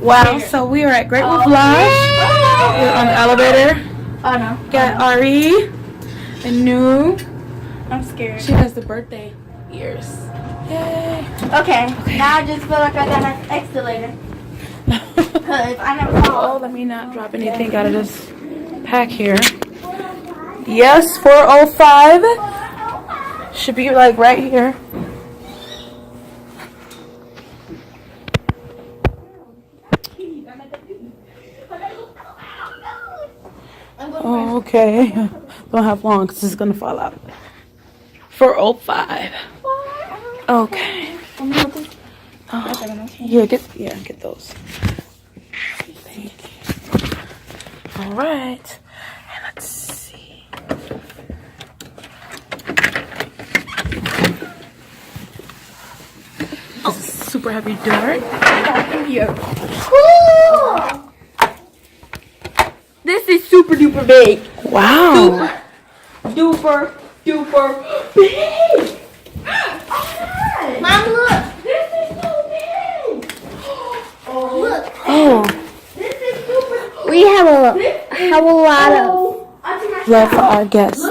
Wow, so we are at Great Wolf Lodge. We're on the elevator. Oh no. Got Ari and New. I'm scared. She has the birthday ears. Yay. Okay. Now I just feel like I got an escalator. Cause I never Oh, let me not drop anything. Gotta just pack here. Yes, 405. Should be like right here. Oh, okay. Don't have long because it's gonna fall out. 405. Okay. Yeah, get those. Thank you. All right. And let's see. Oh, super heavy dirt. Cool. This is super duper big. Wow. Duper duper big. Mom, look. This is so big. Oh, look. Oh. This is super. We have a lot of Love for our guests.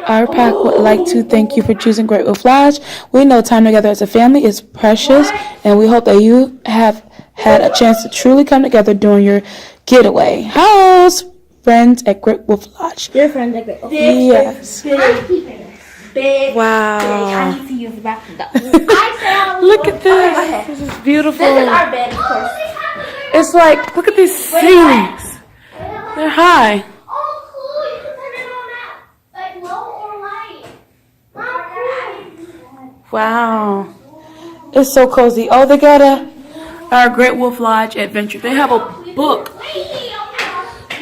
Our pack would like to thank you for choosing Great Wolf Lodge. We know time together as a family is precious, and we hope that you have had a chance to truly come together during your getaway. How's friends at Great Wolf Lodge? your friends at Great Wolf. Yes. Big. Wow. I need to use the bathroom. Look at this. This is beautiful. This is our bed, of course. It's like, look at these ceilings. They're high. Oh, cool. You can turn it on that, like low or light. Wow. It's so cozy. Oh, they got our Great Wolf Lodge adventure. They have a book.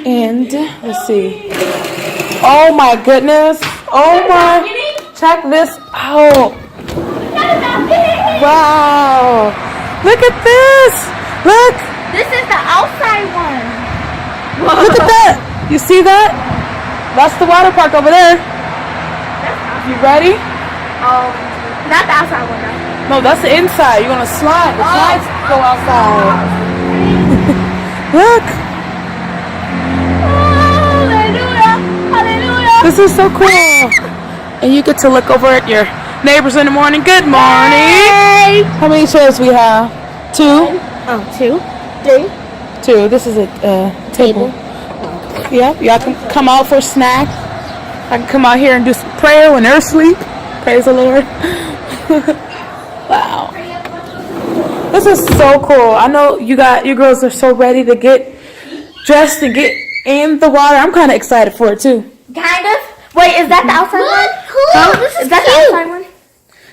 And let's see. Oh my goodness. Oh my. Check this out. Wow. Look at this. Look. This is the outside one. Look at that. You see that? That's the water park over there. You ready? Not the outside one, though. No, that's the inside. You're going to slide. The slides go outside. Look. Hallelujah. Hallelujah. This is so cool. And you get to look over at your neighbors in the morning. Good morning. How many chairs we have? 2? Oh, 2, 3. 2. This is a table. Yeah, y'all can come out for a snack. I can come out here and do some prayer when they're asleep. Praise the Lord. Wow. This is so cool. I know you girls are so ready to get dressed and get in the water. I'm kind of excited for it too. Kind of. Wait, is that the outside one? Cool. Huh? This Is that the outside one?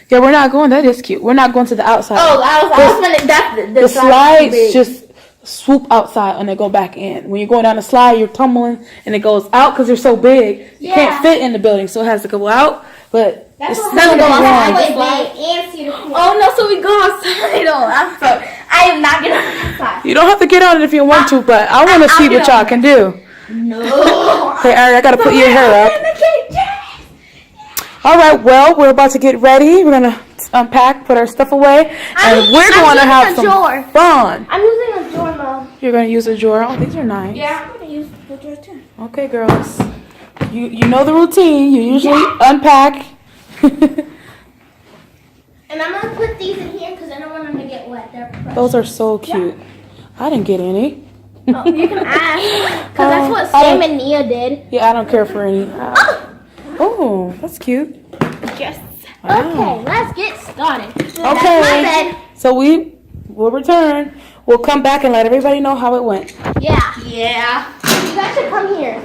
Yeah, we're not going. That is cute. We're not going to the outside. Oh, I was wondering. That's The slides just swoop outside and they go back in. When you're going down the slide, you're tumbling and it goes out because they're so big. You can't fit in the building, so it has to go out. But it's what still we do. going on. Oh no, so we go outside. I'm sorry. I am not getting outside. You don't have to get on it if you want to, but I want to see what y'all can do. No. Okay, Ari, I gotta put your hair up. All right, well, we're about to get ready. We're gonna unpack, put our stuff away, and we're going to have some fun. I'm using a drawer, Mom. You're gonna use a drawer. Oh, these are nice. Yeah, I'm gonna use the drawer too. Okay, girls. You know the routine. You usually unpack. And I'm going to put these in here because I don't want them to get wet. They're precious. Those are so cute. I didn't get any. Oh, you can ask. Because that's what Sam and Nia did. Yeah, I don't care for any. Oh, that's cute. Yes. Wow. Okay, let's get started. That's my Okay. bed. So we will return. We'll come back and let everybody know how it went. Yeah. Yeah. You guys should come here.